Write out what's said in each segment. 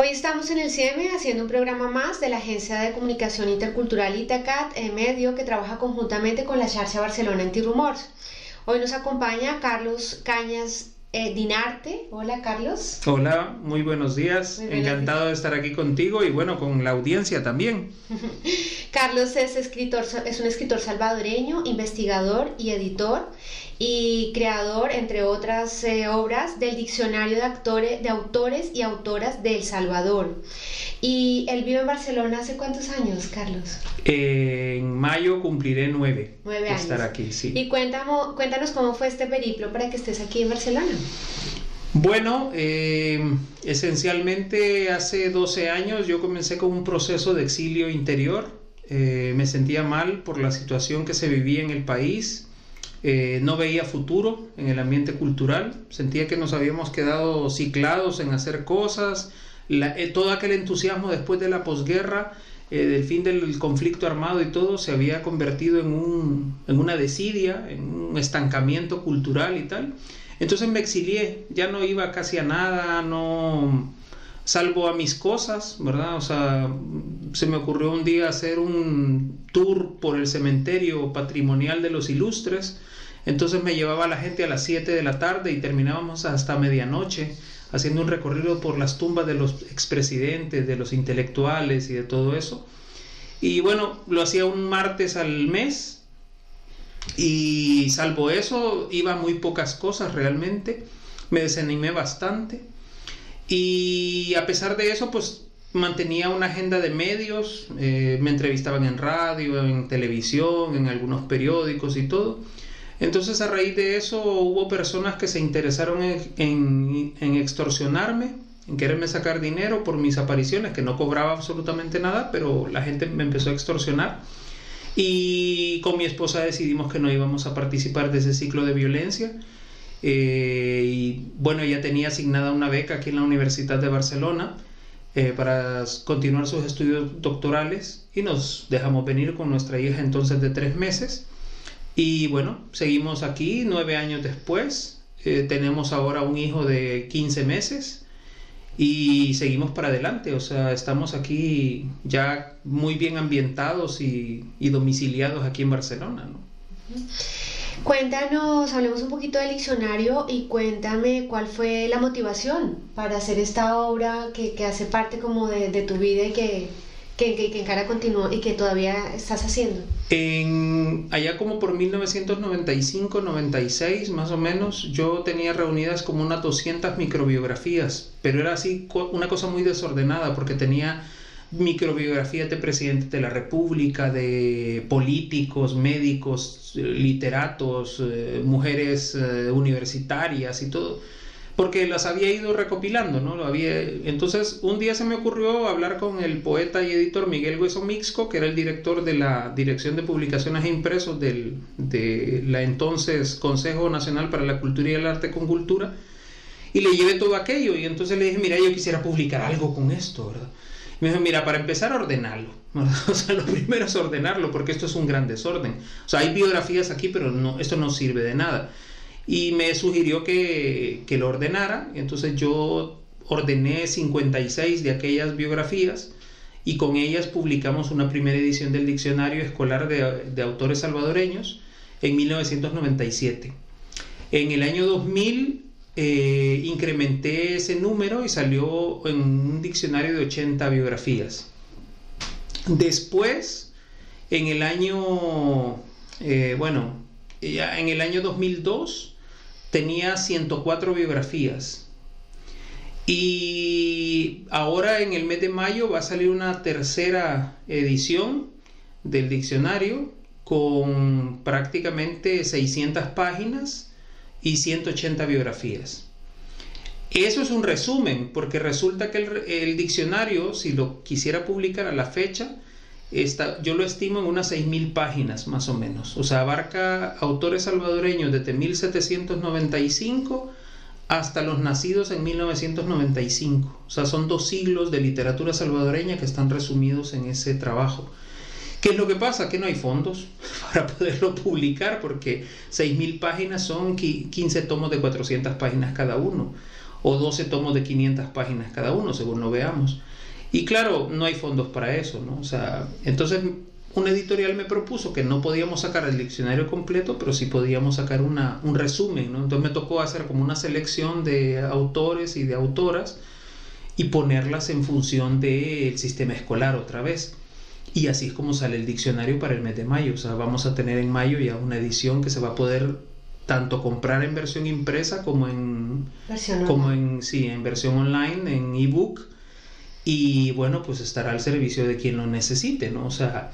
Hoy estamos en el CIEME haciendo un programa más de la Agencia de Comunicación Intercultural Itacat, medio que trabaja conjuntamente con la Xarxa Barcelona Antirumors. Hoy nos acompaña Carlos Cañas Dinarte. Hola, Carlos. Hola, muy buenos días. Encantado de estar aquí contigo y bueno, con la audiencia también. Carlos es un escritor salvadoreño, investigador y editor y creador, entre otras obras, del Diccionario de Autores y Autoras de El Salvador. Y él vive en Barcelona ¿hace cuántos años, Carlos? En mayo cumpliré 9 de años. Estar aquí, sí. Y cuéntanos cómo fue este periplo para que estés aquí en Barcelona. Bueno, esencialmente hace 12 años yo comencé con un proceso de exilio interior. Me sentía mal por la situación que se vivía en el país. No veía futuro en el ambiente cultural. Sentía que nos habíamos quedado ciclados en hacer cosas. Todo aquel entusiasmo después de la posguerra, del fin del conflicto armado y todo, se había convertido en una desidia, en un estancamiento cultural y tal. Entonces me exilié, ya no iba casi a nada, no, salvo a mis cosas, ¿verdad? O sea, se me ocurrió un día hacer un tour por el cementerio patrimonial de los Ilustres. Entonces me llevaba a la gente a las 7 de la tarde y terminábamos hasta medianoche haciendo un recorrido por las tumbas de los expresidentes, de los intelectuales y de todo eso. Y bueno, lo hacía un martes al mes y salvo eso iba muy pocas cosas realmente. Me desanimé bastante y a pesar de eso pues mantenía una agenda de medios, me entrevistaban en radio, en televisión, en algunos periódicos y todo. Entonces a raíz de eso hubo personas que se interesaron en extorsionarme, en quererme sacar dinero por mis apariciones, que no cobraba absolutamente nada, pero la gente me empezó a extorsionar. Y con mi esposa decidimos que no íbamos a participar de ese ciclo de violencia. Y bueno, ella tenía asignada una beca aquí en la Universidad de Barcelona para continuar sus estudios doctorales y nos dejamos venir con nuestra hija entonces de 3 meses. Y bueno, seguimos aquí 9 años después, tenemos ahora un hijo de 15 meses y seguimos para adelante, o sea, estamos aquí ya muy bien ambientados y domiciliados aquí en Barcelona, ¿no? Cuéntanos, hablemos un poquito del diccionario y cuéntame cuál fue la motivación para hacer esta obra que hace parte como de tu vida y que encara continúa y que todavía estás haciendo. Allá como por 1995-96 más o menos, yo tenía reunidas como unas 200 microbiografías, pero era así una cosa muy desordenada porque tenía microbiografías de presidentes de la República, de políticos, médicos, literatos, mujeres universitarias y todo, porque las había ido recopilando, ¿no? Entonces, un día se me ocurrió hablar con el poeta y editor Miguel Hueso Mixco, que era el director de la Dirección de Publicaciones e Impresos de la entonces Consejo Nacional para la Cultura y el Arte con Cultura, y le llevé todo aquello, y entonces le dije, mira, yo quisiera publicar algo con esto, ¿verdad? Y me dijo, mira, para empezar, ordenarlo, ¿verdad? O sea, lo primero es ordenarlo, porque esto es un gran desorden. O sea, hay biografías aquí, pero no, esto no sirve de nada. Y me sugirió que lo ordenara, entonces yo ordené 56 de aquellas biografías y con ellas publicamos una primera edición del Diccionario Escolar de Autores Salvadoreños en 1997. En el año 2000 incrementé ese número y salió en un diccionario de 80 biografías. Después, en el año, en el año 2002, tenía 104 biografías y ahora en el mes de mayo va a salir una tercera edición del diccionario con prácticamente 600 páginas y 180 biografías. Eso es un resumen, porque resulta que el diccionario, si lo quisiera publicar a la fecha, yo lo estimo en unas 6.000 páginas más o menos, o sea, abarca autores salvadoreños desde 1795 hasta los nacidos en 1995, o sea, son 2 siglos de literatura salvadoreña que están resumidos en ese trabajo. ¿Qué es lo que pasa? Que no hay fondos para poderlo publicar porque 6.000 páginas son 15 tomos de 400 páginas cada uno. o 12 tomos de 500 páginas cada uno, según lo veamos. Y claro, no hay fondos para eso, ¿no? O sea, entonces una editorial me propuso que no podíamos sacar el diccionario completo, pero sí podíamos sacar un resumen, ¿no? Entonces me tocó hacer como una selección de autores y de autoras y ponerlas en función del sistema escolar otra vez. Y así es como sale el diccionario para el mes de mayo. O sea, vamos a tener en mayo ya una edición que se va a poder tanto comprar en versión impresa como en versión online, en ebook. Y bueno, pues estará al servicio de quien lo necesite, ¿no? O sea,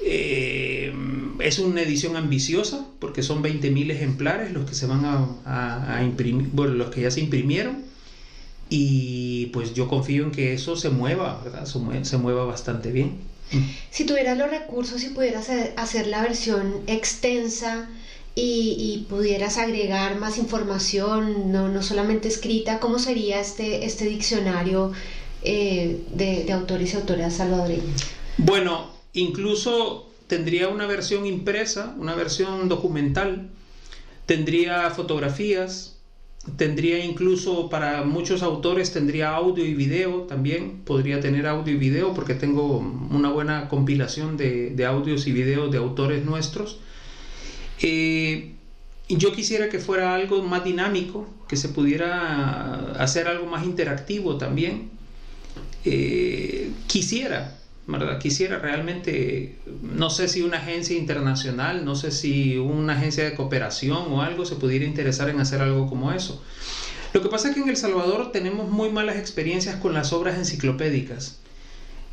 es una edición ambiciosa porque son 20.000 ejemplares los que se van a imprimir, bueno, los que ya se imprimieron. Y pues yo confío en que eso se mueva, ¿verdad? Se mueva bastante bien. Si tuvieras los recursos y pudieras hacer la versión extensa y pudieras agregar más información, no solamente escrita, ¿cómo sería este diccionario de autores y autoras salvadoreños? Bueno, incluso tendría una versión impresa, una versión documental, tendría fotografías, tendría incluso para muchos autores tendría audio y video también, podría tener audio y video porque tengo una buena compilación de audios y videos de autores nuestros. Yo quisiera que fuera algo más dinámico, que se pudiera hacer algo más interactivo también. Quisiera realmente, no sé si una agencia internacional, no sé si una agencia de cooperación o algo se pudiera interesar en hacer algo como eso. Lo que pasa es que en El Salvador tenemos muy malas experiencias con las obras enciclopédicas.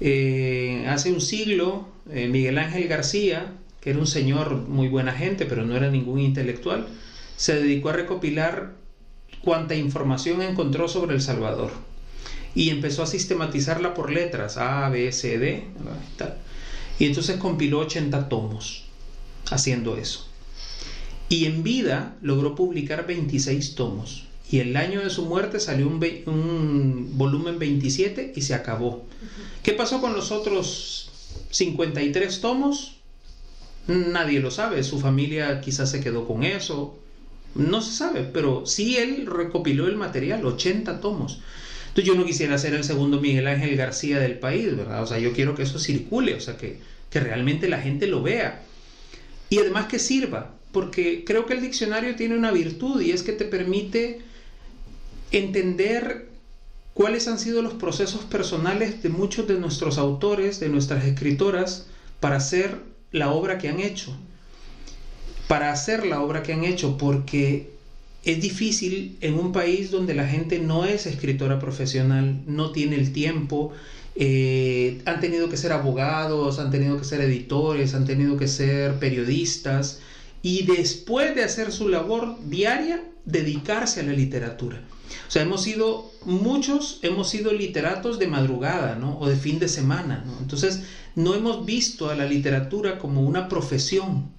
Hace un siglo, Miguel Ángel García, que era un señor muy buena gente, pero no era ningún intelectual, se dedicó a recopilar cuanta información encontró sobre El Salvador. Y empezó a sistematizarla por letras, A, B, C, D, tal. Y entonces compiló 80 tomos haciendo eso. Y en vida logró publicar 26 tomos. Y el año de su muerte salió un volumen 27 y se acabó. ¿Qué pasó con los otros 53 tomos? Nadie lo sabe. Su familia quizás se quedó con eso. No se sabe, pero sí él recopiló el material, 80 tomos. Entonces yo no quisiera ser el segundo Miguel Ángel García del país, ¿verdad? O sea, yo quiero que eso circule, o sea, que realmente la gente lo vea. Y además que sirva, porque creo que el diccionario tiene una virtud y es que te permite entender cuáles han sido los procesos personales de muchos de nuestros autores, de nuestras escritoras, para hacer la obra que han hecho. Porque es difícil en un país donde la gente no es escritora profesional, no tiene el tiempo, han tenido que ser abogados, han tenido que ser editores, han tenido que ser periodistas y después de hacer su labor diaria, dedicarse a la literatura. O sea, muchos hemos sido literatos de madrugada, ¿no? O de fin de semana, ¿no? Entonces, no hemos visto a la literatura como una profesión.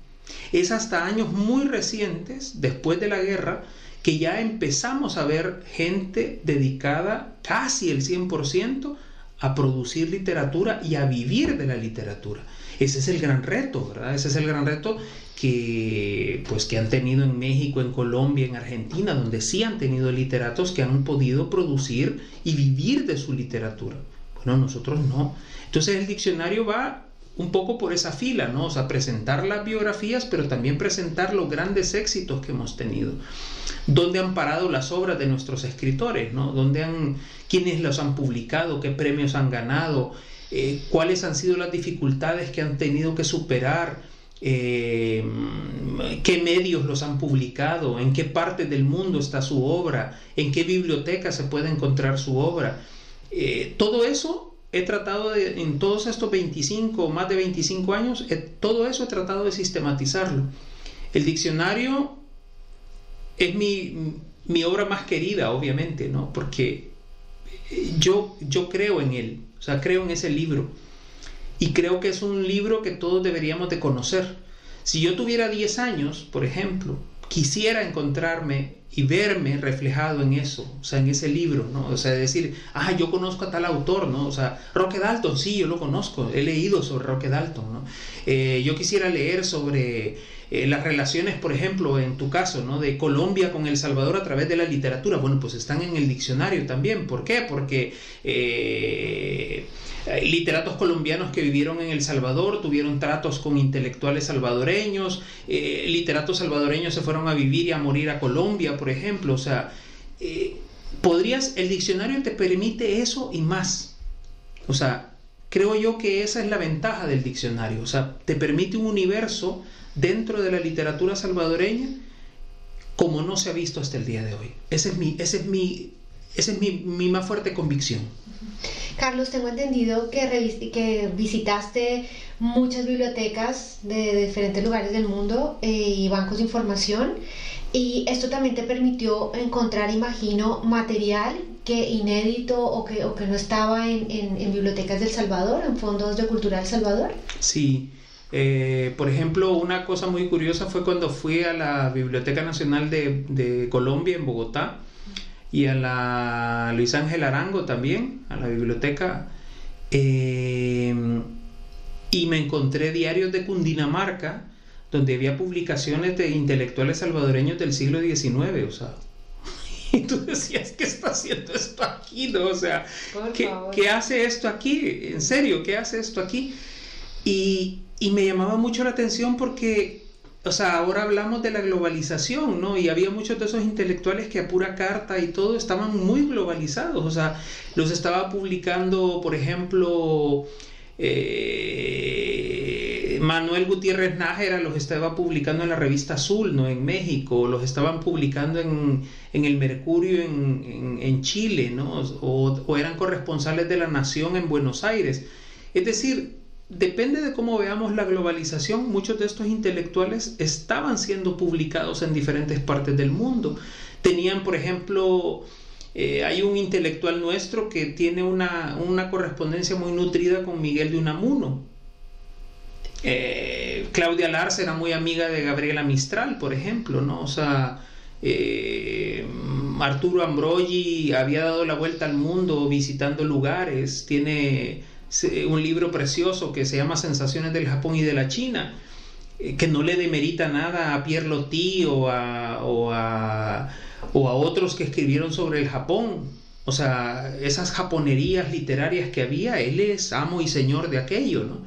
Es hasta años muy recientes, después de la guerra, que ya empezamos a ver gente dedicada casi el 100% a producir literatura y a vivir de la literatura. Ese es el gran reto, ¿verdad? Ese es el gran reto que han tenido en México, en Colombia, en Argentina, donde sí han tenido literatos que han podido producir y vivir de su literatura. Bueno, nosotros no. Entonces el diccionario va un poco por esa fila, ¿no? O sea, presentar las biografías, pero también presentar los grandes éxitos que hemos tenido. ¿Dónde han parado las obras de nuestros escritores, ¿no? ¿Quiénes los han publicado? ¿Qué premios han ganado? ¿Cuáles han sido las dificultades que han tenido que superar? ¿Qué medios los han publicado? ¿En qué parte del mundo está su obra? ¿En qué biblioteca se puede encontrar su obra? Todo eso he tratado en todos estos más de 25 años, todo eso he tratado de sistematizarlo. El diccionario es mi obra más querida, obviamente, ¿no? Porque yo creo en él, o sea, creo en ese libro. Y creo que es un libro que todos deberíamos de conocer. Si yo tuviera 10 años, por ejemplo, quisiera encontrarme y verme reflejado en eso, o sea, en ese libro, ¿no? O sea, decir, yo conozco a tal autor, ¿no? O sea, Roque Dalton, sí, yo lo conozco, he leído sobre Roque Dalton, ¿no? Yo quisiera leer sobre las relaciones, por ejemplo, en tu caso, ¿no? De Colombia con El Salvador a través de la literatura. Bueno, pues están en el diccionario también. ¿Por qué? Porque literatos colombianos que vivieron en El Salvador tuvieron tratos con intelectuales salvadoreños, literatos salvadoreños se fueron a vivir y a morir a Colombia, por ejemplo. O sea, el diccionario te permite eso y más. O sea, creo yo que esa es la ventaja del diccionario. O sea, te permite un universo dentro de la literatura salvadoreña como no se ha visto hasta el día de hoy. Esa es mi más fuerte convicción. Carlos, tengo entendido que visitaste muchas bibliotecas de diferentes lugares del mundo y bancos de información, y esto también te permitió encontrar, imagino, material que inédito o que no estaba en bibliotecas del Salvador, en fondos de cultura del Salvador. Sí. Por ejemplo, una cosa muy curiosa fue cuando fui a la Biblioteca Nacional de Colombia en Bogotá y a la Luis Ángel Arango también, a la biblioteca, y me encontré diarios de Cundinamarca donde había publicaciones de intelectuales salvadoreños del siglo XIX, o sea, y tú decías, ¿qué está haciendo esto aquí? ¿No? O sea, ¿qué hace esto aquí? En serio, ¿qué hace esto aquí? Y me llamaba mucho la atención porque, o sea, ahora hablamos de la globalización, ¿no? Y había muchos de esos intelectuales que a pura carta y todo estaban muy globalizados. O sea, los estaba publicando, por ejemplo, Manuel Gutiérrez Nájera los estaba publicando en la revista Azul, ¿no? En México, los estaban publicando en el Mercurio en Chile, ¿no? O eran corresponsales de La Nación en Buenos Aires. Es decir, depende de cómo veamos la globalización, muchos de estos intelectuales estaban siendo publicados en diferentes partes del mundo. Tenían, por ejemplo, hay un intelectual nuestro que tiene una correspondencia muy nutrida con Miguel de Unamuno. Claudia Larce era muy amiga de Gabriela Mistral, por ejemplo, ¿no? O sea, Arturo Ambrogi había dado la vuelta al mundo visitando lugares, tiene un libro precioso que se llama Sensaciones del Japón y de la China, que no le demerita nada a Pierre Loti o a otros que escribieron sobre el Japón. O sea, esas japonerías literarias que había, él es amo y señor de aquello, ¿no?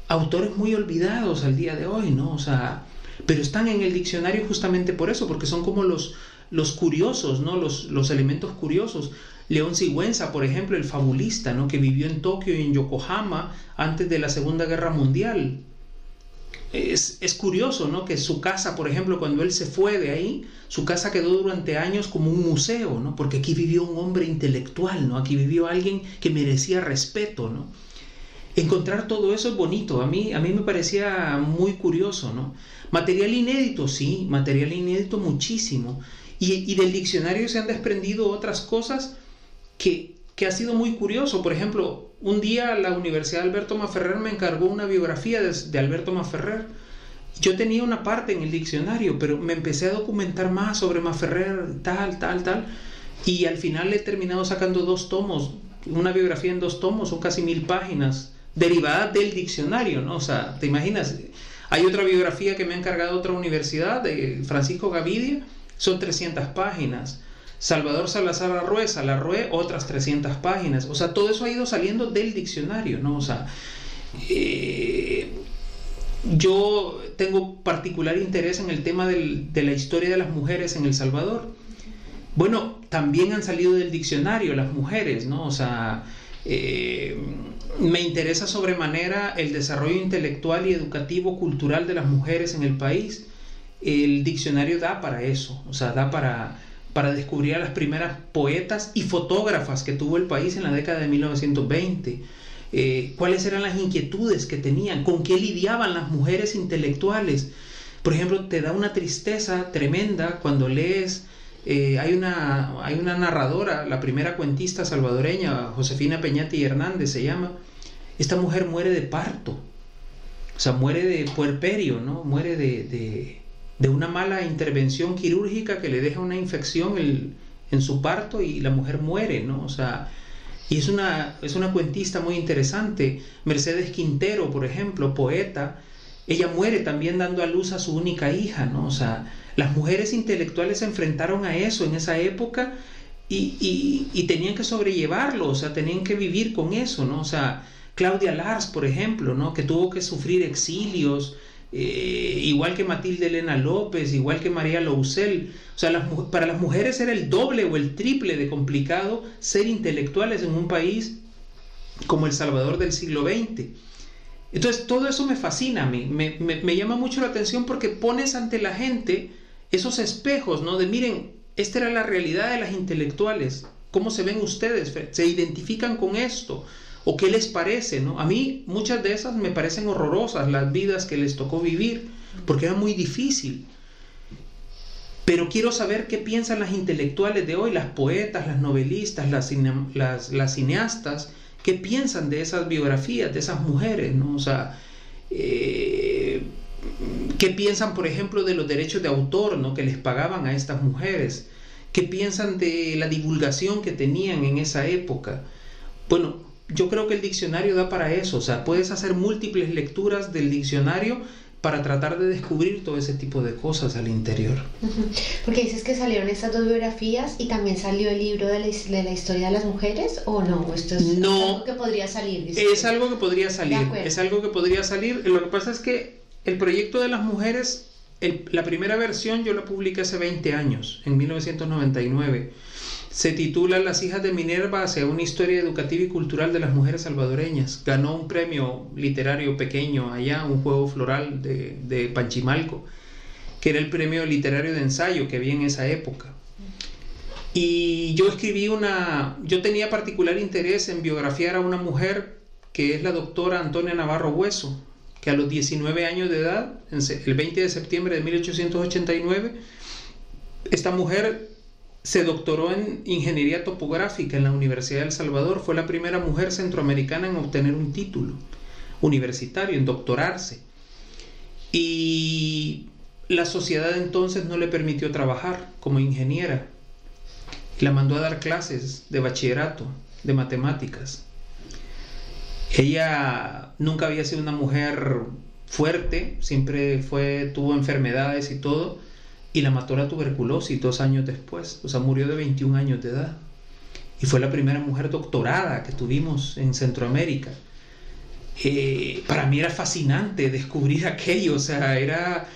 Autores muy olvidados al día de hoy, ¿no? O sea, pero están en el diccionario justamente por eso, porque son como los curiosos, ¿no? Los elementos curiosos. León Sigüenza, por ejemplo, el fabulista, ¿no? Que vivió en Tokio y en Yokohama antes de la Segunda Guerra Mundial. Es curioso, ¿no? Que su casa, por ejemplo, cuando él se fue de ahí, su casa quedó durante años como un museo, ¿no? Porque aquí vivió un hombre intelectual, ¿no? Aquí vivió alguien que merecía respeto, ¿no? Encontrar todo eso es bonito, a mí me parecía muy curioso, ¿no? Material inédito, sí, material inédito muchísimo. Y del diccionario se han desprendido otras cosas que ha sido muy curioso. Por ejemplo, un día la Universidad Alberto Maferrer me encargó una biografía de Alberto Maferrer. Yo tenía una parte en el diccionario, pero me empecé a documentar más sobre Maferrer, tal, y al final he terminado sacando 2 tomos, una biografía en 2 tomos, son casi 1000 páginas, derivadas del diccionario, ¿no? O sea, ¿te imaginas? Hay otra biografía que me ha encargado otra universidad, de Francisco Gavidia, son 300 páginas. Salvador Salazar Arrué, otras 300 páginas. O sea, todo eso ha ido saliendo del diccionario, ¿no? O sea, yo tengo particular interés en el tema de la historia de las mujeres en El Salvador. Bueno, también han salido del diccionario las mujeres, ¿no? O sea, me interesa sobremanera el desarrollo intelectual y educativo cultural de las mujeres en el país. El diccionario da para eso, o sea, da para descubrir a las primeras poetas y fotógrafas que tuvo el país en la década de 1920. Cuáles eran las inquietudes que tenían, con qué lidiaban las mujeres intelectuales. Por ejemplo, te da una tristeza tremenda cuando lees, hay una narradora, la primera cuentista salvadoreña, Josefina Peñati Hernández se llama. Esta mujer muere de parto, o sea, muere de puerperio, ¿no? Muere de de una mala intervención quirúrgica que le deja una infección en su parto y la mujer muere, ¿no? O sea, y es una cuentista muy interesante. Mercedes Quintero, por ejemplo, poeta, ella muere también dando a luz a su única hija, ¿no? O sea, las mujeres intelectuales se enfrentaron a eso en esa época y tenían que sobrellevarlo, o sea, tenían que vivir con eso, ¿no? O sea, Claudia Lars, por ejemplo, ¿no? Que tuvo que sufrir exilios, igual que Matilde Elena López, igual que María Lousel. O sea, para las mujeres era el doble o el triple de complicado ser intelectuales en un país como El Salvador del siglo XX. Entonces, todo eso me fascina a mí, me llama mucho la atención porque pones ante la gente esos espejos, ¿no? De miren, esta era la realidad de las intelectuales, ¿cómo se ven ustedes? ¿Se identifican con esto? ¿O qué les parece, ¿no? A mí muchas de esas me parecen horrorosas, las vidas que les tocó vivir, porque era muy difícil. Pero quiero saber qué piensan las intelectuales de hoy, las poetas, las novelistas, las cineastas, qué piensan de esas biografías, de esas mujeres, ¿no? O sea, qué piensan, por ejemplo, de los derechos de autor, ¿no? Que les pagaban a estas mujeres, qué piensan de la divulgación que tenían en esa época. Bueno, yo creo que el diccionario da para eso, o sea, puedes hacer múltiples lecturas del diccionario para tratar de descubrir todo ese tipo de cosas al interior. Porque dices que salieron estas dos biografías y también salió el libro de la historia de las mujeres, ¿o no? ¿O esto es algo que podría salir? Es algo que podría salir, es algo que podría salir. Lo que pasa es que el proyecto de las mujeres, la primera versión yo la publiqué hace 20 años, en 1999. Se titula Las hijas de Minerva hacia una historia educativa y cultural de las mujeres salvadoreñas. Ganó un premio literario pequeño allá, un juego floral de Panchimalco, que era el premio literario de ensayo que había en esa época. Y yo yo tenía particular interés en biografiar a una mujer que es la doctora Antonia Navarro Hueso, que a los 19 años de edad, el 20 de septiembre de 1889, esta mujer se doctoró en ingeniería topográfica en la Universidad de El Salvador. Fue la primera mujer centroamericana en obtener un título universitario, en doctorarse. Y la sociedad entonces no le permitió trabajar como ingeniera. La mandó a dar clases de bachillerato, de matemáticas. Ella nunca había sido una mujer fuerte, siempre tuvo enfermedades y todo, y la mató la tuberculosis 2 años después, o sea, murió de 21 años de edad. Y fue la primera mujer doctorada que tuvimos en Centroamérica. Para mí era fascinante descubrir aquello, o sea, era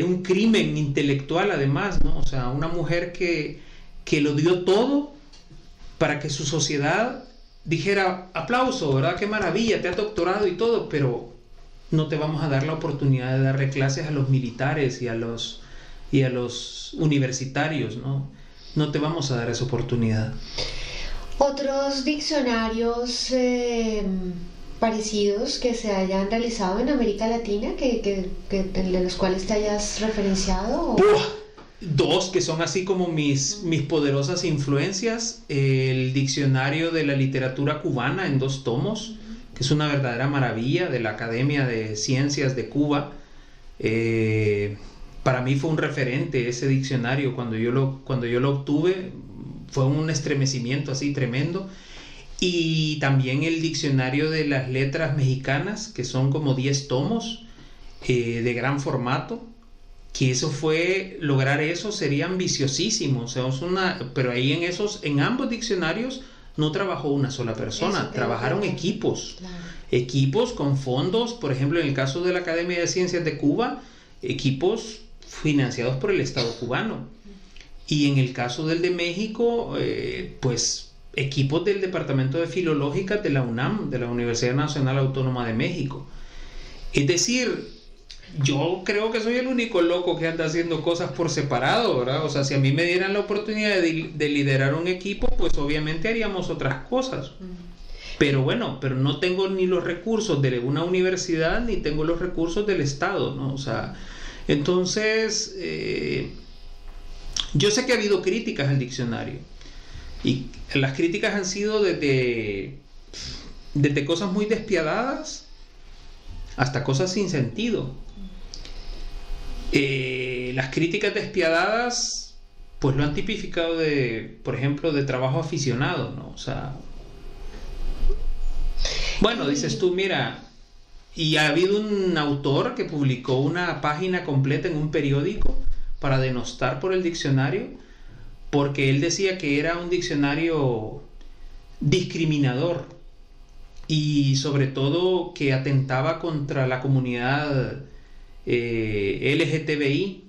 un crimen intelectual además, ¿no? O sea, una mujer que lo dio todo para que su sociedad dijera, aplauso, ¿verdad? Qué maravilla, te has doctorado y todo, pero no te vamos a dar la oportunidad de darle clases a los militares y a los universitarios, ¿no? No te vamos a dar esa oportunidad. ¿Otros diccionarios parecidos que se hayan realizado en América Latina, de los cuales te hayas referenciado? Dos que son así como mis poderosas influencias. El diccionario de la literatura cubana en 2 tomos, que es una verdadera maravilla, de la Academia de Ciencias de Cuba. Para mí fue un referente ese diccionario. Cuando yo lo obtuve fue un estremecimiento así tremendo. Y también el diccionario de las letras mexicanas, que son como 10 tomos de gran formato, que lograr eso sería ambiciosísimo. O sea, pero ahí en ambos diccionarios no trabajó una sola persona, trabajaron equipos, claro. Equipos con fondos, por ejemplo, en el caso de la Academia de Ciencias de Cuba, equipos financiados por el Estado cubano. Y en el caso del de México, pues equipos del Departamento de Filológica de la UNAM, de la Universidad Nacional Autónoma de México. Es decir, yo creo que soy el único loco que anda haciendo cosas por separado, ¿verdad? O sea, si a mí me dieran la oportunidad de liderar un equipo, pues obviamente haríamos otras cosas. Pero bueno, pero no tengo ni los recursos de una universidad, ni tengo los recursos del Estado, ¿no? O sea, entonces, yo sé que ha habido críticas al diccionario. Y las críticas han sido desde cosas muy despiadadas hasta cosas sin sentido. Las críticas despiadadas pues lo han tipificado por ejemplo, de trabajo aficionado, ¿no? O sea, bueno, dices tú, mira, y ha habido un autor que publicó una página completa en un periódico para denostar por el diccionario, porque él decía que era un diccionario discriminador y sobre todo que atentaba contra la comunidad LGTBI.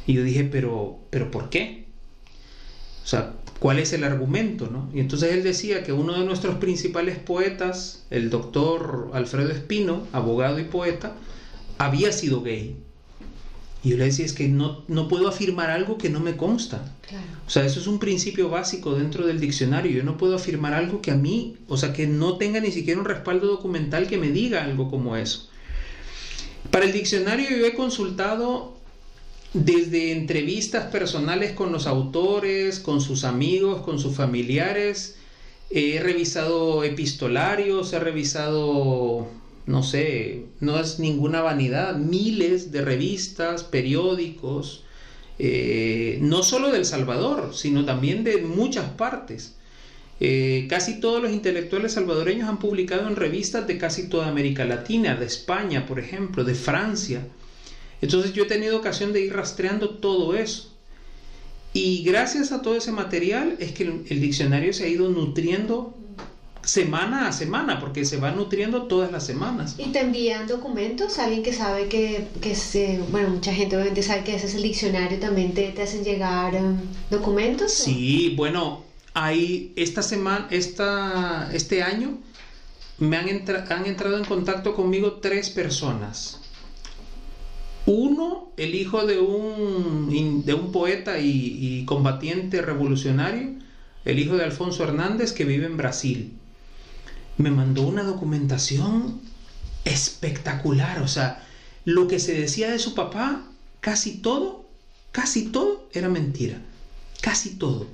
Y yo dije, pero ¿por qué? O sea, ¿cuál es el argumento, no? Y entonces él decía que uno de nuestros principales poetas, el doctor Alfredo Espino, abogado y poeta, había sido gay. Y yo le decía, es que no puedo afirmar algo que no me consta. Claro. O sea, eso es un principio básico dentro del diccionario. Yo no puedo afirmar algo que a mí, o sea, que no tenga ni siquiera un respaldo documental que me diga algo como eso. Para el diccionario yo he consultado desde entrevistas personales con los autores, con sus amigos, con sus familiares. He revisado epistolarios, he revisado, no sé, no es ninguna vanidad, miles de revistas, periódicos, no solo de El Salvador, sino también de muchas partes. Casi todos los intelectuales salvadoreños han publicado en revistas de casi toda América Latina, de España, por ejemplo, de Francia. Entonces yo he tenido ocasión de ir rastreando todo eso. Y gracias a todo ese material es que el diccionario se ha ido nutriendo semana a semana, porque se va nutriendo todas las semanas. ¿Y te envían documentos? Alguien que sabe bueno, mucha gente obviamente sabe que ese es el diccionario, también te hacen llegar documentos. Sí, bueno, hay este año han entrado en contacto conmigo 3 personas. Uno, el hijo de un poeta y combatiente revolucionario, el hijo de Alfonso Hernández, que vive en Brasil. Me mandó una documentación espectacular. O sea, lo que se decía de su papá, casi todo era mentira. Casi todo.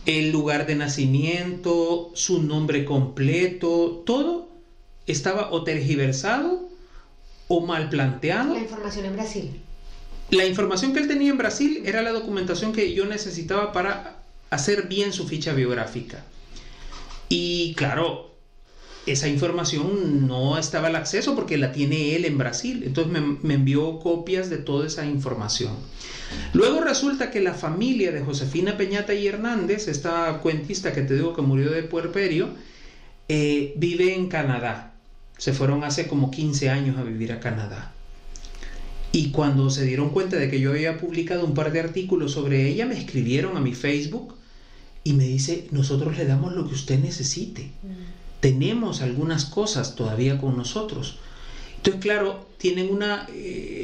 El lugar de nacimiento, su nombre completo, todo estaba o tergiversado o mal planteado. La información en Brasil. La información que él tenía en Brasil era la documentación que yo necesitaba para hacer bien su ficha biográfica. Y claro, esa información no estaba al acceso porque la tiene él en Brasil. Entonces me envió copias de toda esa información. Luego resulta que la familia de Josefina Peñata y Hernández, esta cuentista que te digo que murió de puerperio, vive en Canadá. Se fueron hace como 15 años a vivir a Canadá. Y cuando se dieron cuenta de que yo había publicado un par de artículos sobre ella, me escribieron a mi Facebook y me dice, nosotros le damos lo que usted necesite. Tenemos algunas cosas todavía con nosotros. Entonces, claro,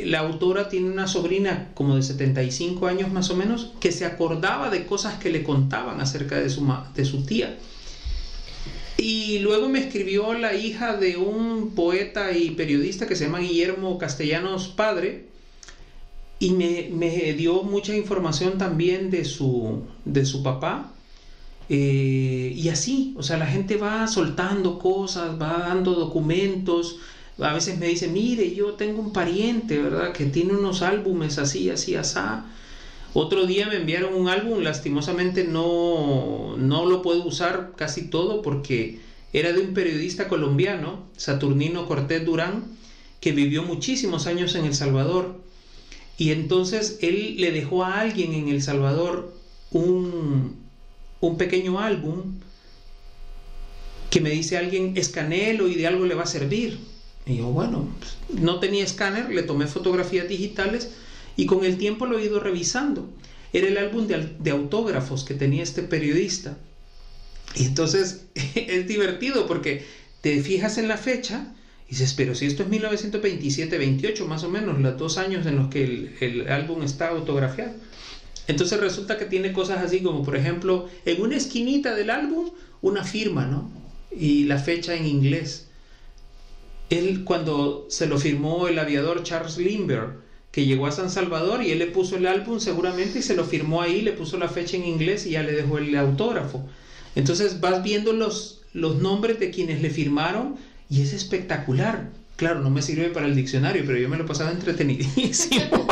la autora tiene una sobrina como de 75 años más o menos, que se acordaba de cosas que le contaban acerca de su tía. Y luego me escribió la hija de un poeta y periodista que se llama Guillermo Castellanos Padre, y me dio mucha información también de su papá. Y así, o sea, la gente va soltando cosas, va dando documentos. A veces me dice, mire, yo tengo un pariente, ¿verdad?, que tiene unos álbumes así, así, asá. Otro día me enviaron un álbum, lastimosamente no lo puedo usar casi todo porque era de un periodista colombiano, Saturnino Cortés Durán, que vivió muchísimos años en El Salvador. Y entonces él le dejó a alguien en El Salvador un pequeño álbum que me dice alguien, escanéelo y de algo le va a servir. Y yo, bueno, no tenía escáner, le tomé fotografías digitales y con el tiempo lo he ido revisando. Era el álbum de autógrafos que tenía este periodista. Y entonces es divertido porque te fijas en la fecha y dices, pero si esto es 1927-28 más o menos, los 2 años en los que el álbum está autografiado. Entonces resulta que tiene cosas así como, por ejemplo, en una esquinita del álbum, una firma, ¿no? Y la fecha en inglés. Él, cuando se lo firmó el aviador Charles Lindbergh, que llegó a San Salvador, y él le puso el álbum seguramente y se lo firmó ahí, le puso la fecha en inglés y ya le dejó el autógrafo. Entonces vas viendo los nombres de quienes le firmaron y es espectacular. claro, no me sirve para el diccionario, pero yo me lo pasaba entretenidísimo.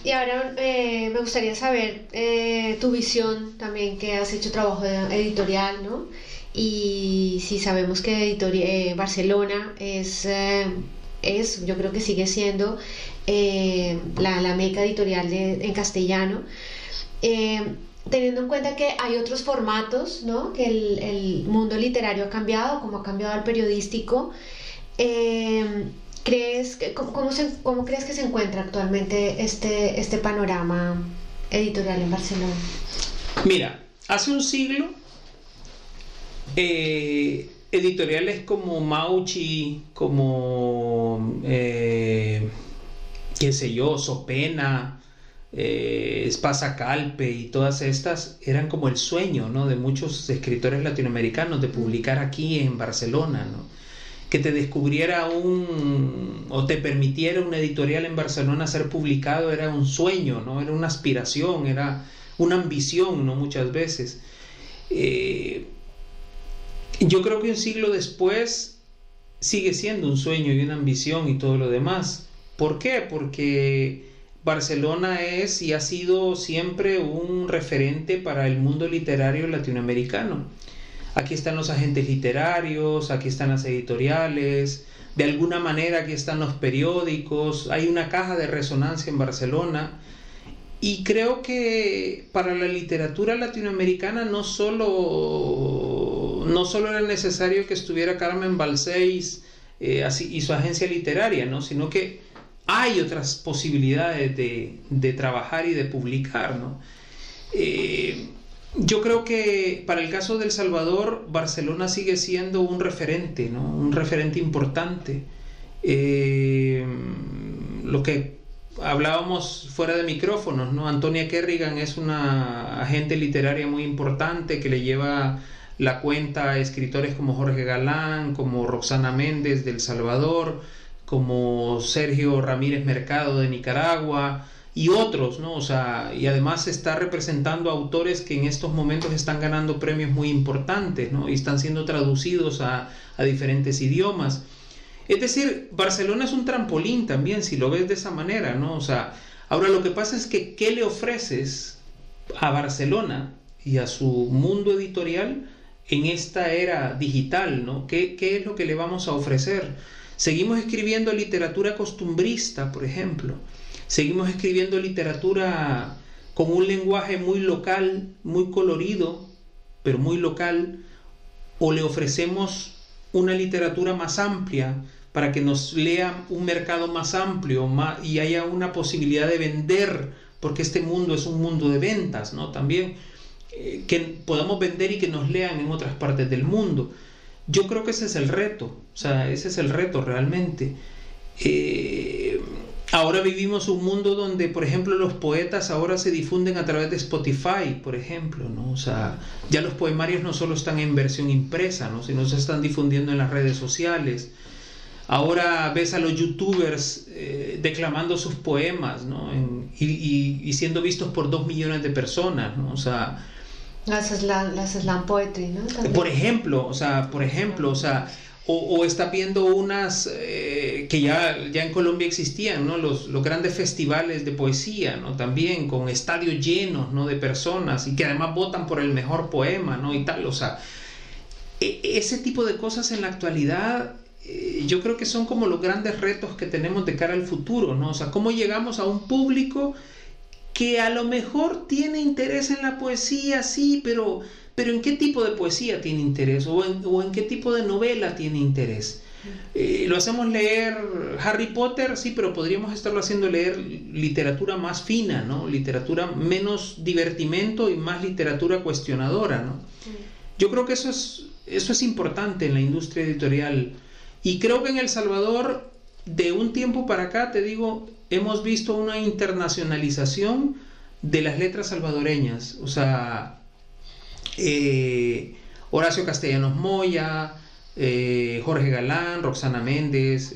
Y ahora me gustaría saber tu visión también, que has hecho trabajo editorial, ¿no? Y si sabemos que Barcelona yo creo que sigue siendo la meca editorial en castellano. Teniendo en cuenta que hay otros formatos, ¿no? Que el mundo literario ha cambiado, como ha cambiado el periodístico. ¿Cómo crees que se encuentra actualmente este panorama editorial en Barcelona? Mira, hace un siglo, editoriales como Mauchi, como, qué sé yo, Sopena, Espasa Calpe y todas estas eran como el sueño, ¿no?, de muchos escritores latinoamericanos de publicar aquí en Barcelona, ¿no? Que te descubriera o te permitiera una editorial en Barcelona ser publicado era un sueño, ¿no? Era una aspiración, era una ambición, ¿no?, muchas veces. Yo creo que un siglo después sigue siendo un sueño y una ambición y todo lo demás. ¿Por qué? Porque Barcelona es y ha sido siempre un referente para el mundo literario latinoamericano. Aquí están los agentes literarios, aquí están las editoriales, de alguna manera aquí están los periódicos, hay una caja de resonancia en Barcelona. Y creo que para la literatura latinoamericana no solo era necesario que estuviera Carmen Balcells y su agencia literaria, ¿no?, sino que hay otras posibilidades de trabajar y de publicar, ¿no? Yo creo que para el caso de El Salvador, Barcelona sigue siendo un referente, ¿no?, un referente importante. Lo que hablábamos fuera de micrófonos, ¿no? Antonia Kerrigan es una agente literaria muy importante que le lleva la cuenta a escritores como Jorge Galán, como Roxana Méndez de El Salvador, como Sergio Ramírez Mercado de Nicaragua y otros, ¿no? O sea, y además está representando a autores que en estos momentos están ganando premios muy importantes, ¿no? Y están siendo traducidos a diferentes idiomas. Es decir, Barcelona es un trampolín también, si lo ves de esa manera, ¿no? O sea, ahora lo que pasa es que ¿qué le ofreces a Barcelona y a su mundo editorial en esta era digital, ¿no? ¿Qué es lo que le vamos a ofrecer? Seguimos escribiendo literatura costumbrista, por ejemplo. Seguimos escribiendo literatura con un lenguaje muy local, muy colorido, pero muy local, o le ofrecemos una literatura más amplia para que nos lea un mercado más amplio y haya una posibilidad de vender, porque este mundo es un mundo de ventas, ¿no? También que podamos vender y que nos lean en otras partes del mundo. Yo creo que ese es el reto, o sea, ese es el reto realmente. Ahora vivimos un mundo donde, por ejemplo, los poetas ahora se difunden a través de Spotify, por ejemplo, ¿no? O sea, ya los poemarios no solo están en versión impresa, ¿no?, sino se están difundiendo en las redes sociales. Ahora ves a los youtubers declamando sus poemas, ¿no?, y siendo vistos por 2 millones de personas, ¿no? O sea, las slam poetry, ¿no? También. Por ejemplo, o está viendo unas que ya en Colombia existían, ¿no?, los grandes festivales de poesía, ¿no?, también con estadios llenos, ¿no?, de personas y que además votan por el mejor poema, ¿no?, y tal. O sea, ese tipo de cosas en la actualidad yo creo que son como los grandes retos que tenemos de cara al futuro, ¿no? O sea, cómo llegamos a un público que a lo mejor tiene interés en la poesía, sí, pero ¿en qué tipo de poesía tiene interés? ¿O en qué tipo de novela tiene interés? ¿Lo hacemos leer Harry Potter? Sí, pero podríamos estarlo haciendo leer literatura más fina, ¿no? Literatura menos divertimento y más literatura cuestionadora, ¿no? Yo creo que eso es importante en la industria editorial. Y creo que en El Salvador, de un tiempo para acá, te digo, hemos visto una internacionalización de las letras salvadoreñas. O sea, Horacio Castellanos Moya, Jorge Galán, Roxana Méndez,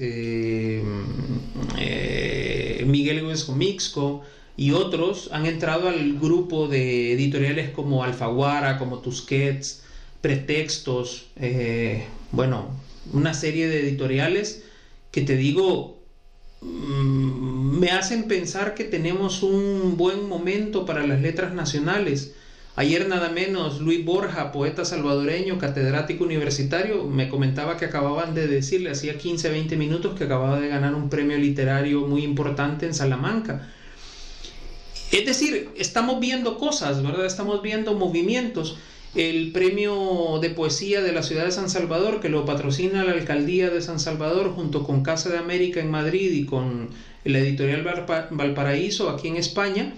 Miguel Huesco Mixco y otros han entrado al grupo de editoriales como Alfaguara, como Tusquets, Pretextos, bueno, una serie de editoriales que te digo, me hacen pensar que tenemos un buen momento para las letras nacionales. Ayer nada menos Luis Borja, poeta salvadoreño, catedrático universitario, me comentaba que acababan de decirle, hacía 15, 20 minutos, que acababa de ganar un premio literario muy importante en Salamanca. Es decir, estamos viendo cosas, ¿verdad? Estamos viendo movimientos. El premio de poesía de la ciudad de San Salvador, que lo patrocina la alcaldía de San Salvador junto con Casa de América en Madrid y con la editorial Valparaíso aquí en España,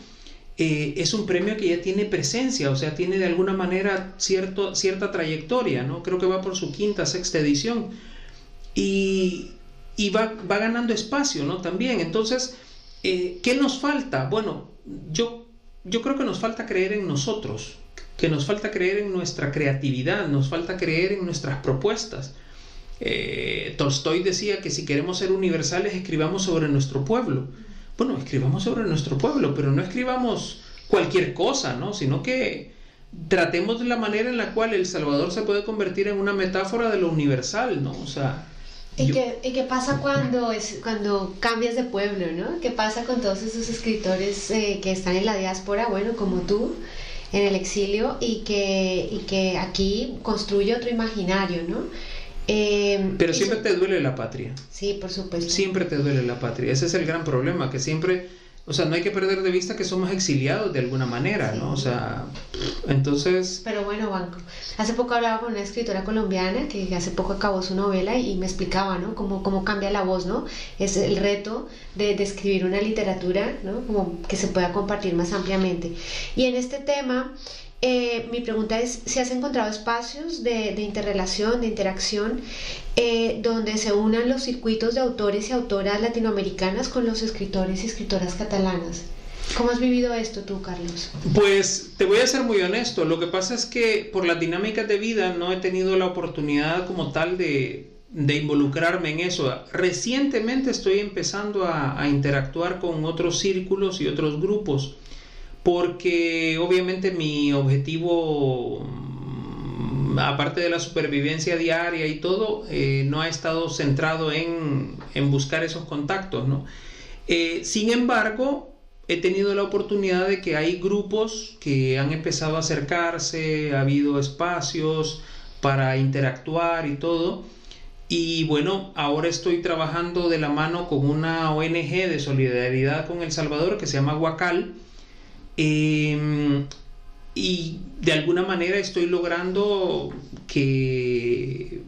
es un premio que ya tiene presencia, o sea, tiene de alguna manera cierta trayectoria, ¿no? Creo que va por su quinta, sexta edición y va ganando espacio, ¿no? También, entonces, ¿qué nos falta? Bueno, yo creo que nos falta creer en nosotros, que nos falta creer en nuestra creatividad, nos falta creer en nuestras propuestas. Tolstoy decía que si queremos ser universales, escribamos sobre nuestro pueblo. Bueno, escribamos sobre nuestro pueblo, pero no escribamos cualquier cosa, ¿no? Sino que tratemos de la manera en la cual El Salvador se puede convertir en una metáfora de lo universal, ¿no? O sea... ¿Y qué pasa cuando cambias de pueblo, ¿no? ¿Qué pasa con todos esos escritores que están en la diáspora, bueno, como tú, en el exilio, y que aquí construye otro imaginario, ¿no? Pero siempre te duele la patria. Sí, por supuesto. Siempre te duele la patria. Ese es el gran problema, que siempre, o sea, no hay que perder de vista que somos exiliados de alguna manera, sí, ¿no? O sea, entonces... Pero bueno, Banco, hace poco hablaba con una escritora colombiana que hace poco acabó su novela y me explicaba, ¿no? Cómo cambia la voz, ¿no? Es el reto de escribir una literatura, ¿no? Como que se pueda compartir más ampliamente. Y en este tema... mi pregunta es si has encontrado espacios de interrelación, de interacción, donde se unan los circuitos de autores y autoras latinoamericanas con los escritores y escritoras catalanas. ¿Cómo has vivido esto tú, Carlos? Pues te voy a ser muy honesto. Lo que pasa es que por las dinámicas de vida no he tenido la oportunidad como tal de involucrarme en eso. Recientemente estoy empezando a interactuar con otros círculos y otros grupos, porque obviamente mi objetivo, aparte de la supervivencia diaria y todo, no ha estado centrado en buscar esos contactos, ¿no? Sin embargo, he tenido la oportunidad de que hay grupos que han empezado a acercarse, ha habido espacios para interactuar y todo. Y bueno, ahora estoy trabajando de la mano con una ONG de solidaridad con El Salvador que se llama Huacal. Y de alguna manera estoy logrando que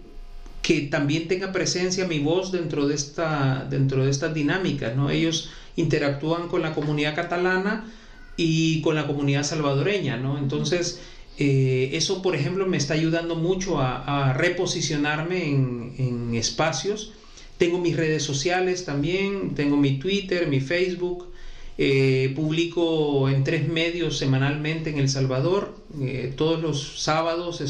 también tenga presencia mi voz dentro de estas dinámicas, ¿no? Ellos interactúan con la comunidad catalana y con la comunidad salvadoreña, ¿no? Entonces eso, por ejemplo, me está ayudando mucho a reposicionarme en espacios. Tengo mis redes sociales también, tengo mi Twitter, mi Facebook. Publico en 3 medios semanalmente en El Salvador. Todos los sábados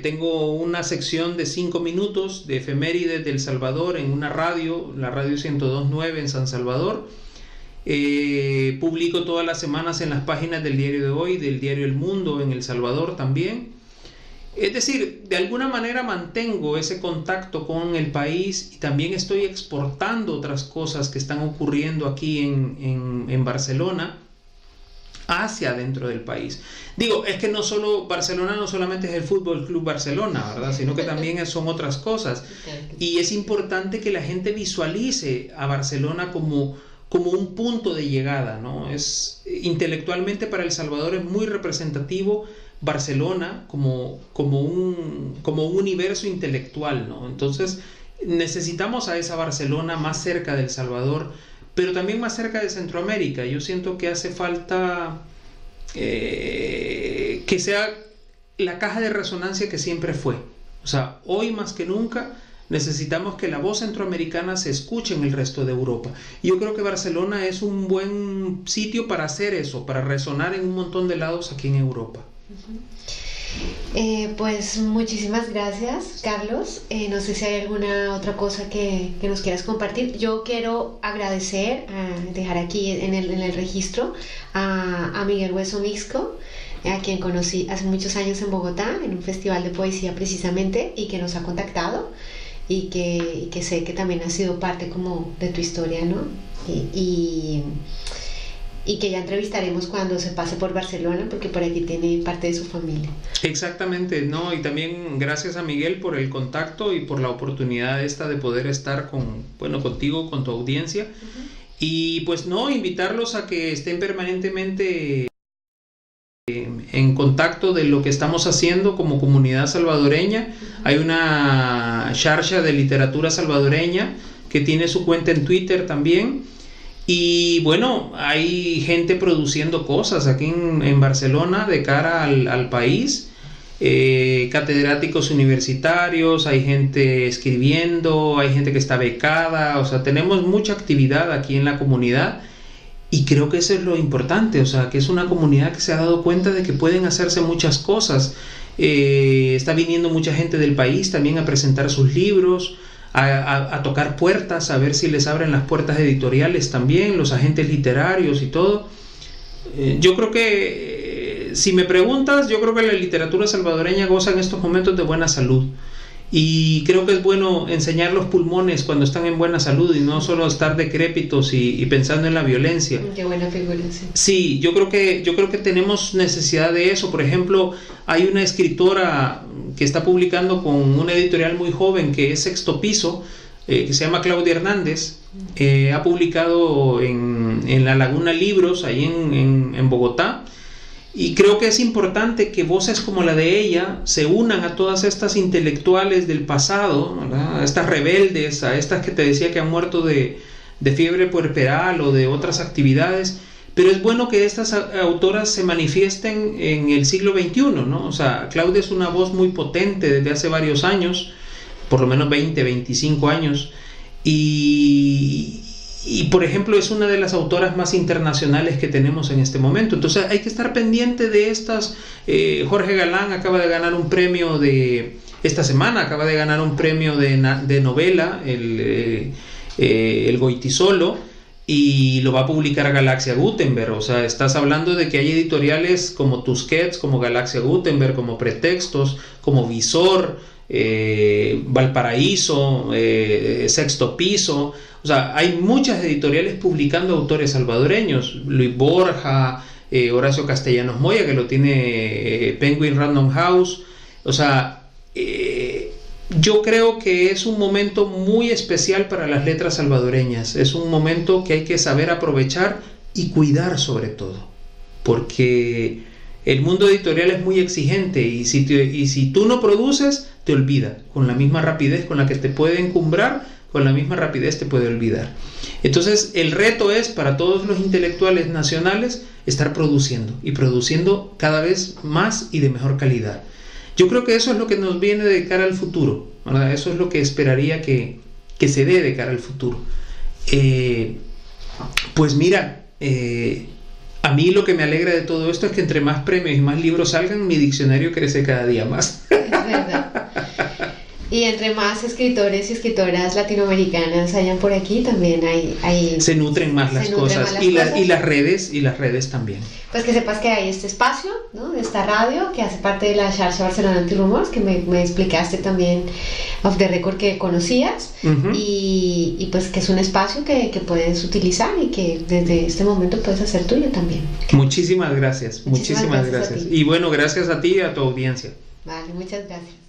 tengo una sección de 5 minutos de efemérides del Salvador en una radio, la radio 102.9 en San Salvador. Publico todas las semanas en las páginas del Diario de Hoy, del Diario El Mundo en El Salvador también. Es decir, de alguna manera mantengo ese contacto con el país y también estoy exportando otras cosas que están ocurriendo aquí en Barcelona hacia dentro del país. Digo, es que Barcelona no solamente es el Fútbol Club Barcelona, ¿verdad? Sino que también son otras cosas. Y es importante que la gente visualice a Barcelona como un punto de llegada, ¿no? Intelectualmente para El Salvador es muy representativo Barcelona como un universo intelectual, ¿no? Entonces necesitamos a esa Barcelona más cerca de El Salvador, pero también más cerca de Centroamérica. Yo siento que hace falta que sea la caja de resonancia que siempre fue. O sea, hoy más que nunca necesitamos que la voz centroamericana se escuche en el resto de Europa. Y yo creo que Barcelona es un buen sitio para hacer eso, para resonar en un montón de lados aquí en Europa. Pues muchísimas gracias, Carlos. No sé si hay alguna otra cosa que nos quieras compartir. Yo quiero agradecer, dejar aquí en el registro a Miguel Hueso Mixco a quien conocí hace muchos años en Bogotá, en un festival de poesía precisamente, y que nos ha contactado y que sé que también ha sido parte como de tu historia, ¿no? Y que ya entrevistaremos cuando se pase por Barcelona, porque por aquí tiene parte de su familia. Exactamente, ¿no? Y también gracias a Miguel por el contacto y por la oportunidad esta de poder estar contigo, con tu audiencia. Uh-huh. Y pues no, invitarlos a que estén permanentemente en contacto de lo que estamos haciendo como comunidad salvadoreña. Uh-huh. Hay una xarxa de literatura salvadoreña que tiene su cuenta en Twitter también. Y bueno, hay gente produciendo cosas aquí en Barcelona de cara al país, catedráticos universitarios, hay gente escribiendo, hay gente que está becada, o sea, tenemos mucha actividad aquí en la comunidad y creo que eso es lo importante, o sea, que es una comunidad que se ha dado cuenta de que pueden hacerse muchas cosas. Está viniendo mucha gente del país también a presentar sus libros, a tocar puertas, a ver si les abren las puertas editoriales también, los agentes literarios y todo. Yo creo que, si me preguntas, yo creo que la literatura salvadoreña goza en estos momentos de buena salud. Y creo que es bueno enseñar los pulmones cuando están en buena salud y no solo estar decrépitos y pensando en la violencia. Qué buena figura, sí. Sí, yo creo que tenemos necesidad de eso. Por ejemplo, hay una escritora que está publicando con una editorial muy joven que es Sexto Piso, que se llama Claudia Hernández. Ha publicado en La Laguna libros, ahí en Bogotá. Y creo que es importante que voces como la de ella se unan a todas estas intelectuales del pasado, ¿verdad? A estas rebeldes, a estas que te decía que han muerto de fiebre puerperal o de otras actividades. Pero es bueno que estas autoras se manifiesten en el siglo XXI, ¿no? O sea, Claudia es una voz muy potente desde hace varios años, por lo menos 20, 25 años, y por ejemplo es una de las autoras más internacionales que tenemos en este momento. Entonces hay que estar pendiente de estas. Jorge Galán acaba de ganar un premio esta semana acaba de ganar un premio de novela, el Goitisolo, y lo va a publicar Galaxia Gutenberg. O sea, estás hablando de que hay editoriales como Tusquets, como Galaxia Gutenberg, como Pretextos, como Visor, Valparaíso, Sexto Piso. O sea, hay muchas editoriales publicando autores salvadoreños. Luis Borja, Horacio Castellanos Moya, que lo tiene Penguin Random House. O sea, yo creo que es un momento muy especial para las letras salvadoreñas. Es un momento que hay que saber aprovechar y cuidar sobre todo, porque el mundo editorial es muy exigente y si tú no produces, te olvida. Con la misma rapidez con la que te puede encumbrar, con la misma rapidez te puede olvidar. Entonces el reto es para todos los intelectuales nacionales estar produciendo y produciendo cada vez más y de mejor calidad. Yo creo que eso es lo que nos viene de cara al futuro, ¿verdad? Eso es lo que esperaría que se dé de cara al futuro. Pues mira, a mí lo que me alegra de todo esto es que entre más premios y más libros salgan, mi diccionario crece cada día más. Es verdad. Y entre más escritores y escritoras latinoamericanas hayan por aquí, también hay se nutren más las cosas. Y las redes también. Pues que sepas que hay este espacio, ¿no? De esta radio que hace parte de la Xarxa Barcelona Antirumors, que me explicaste también off the record que conocías. Uh-huh. Y pues que es un espacio que puedes utilizar y que desde este momento puedes hacer tuyo también. Muchísimas gracias. Muchísimas gracias. Y bueno, gracias a ti y a tu audiencia. Vale, muchas gracias.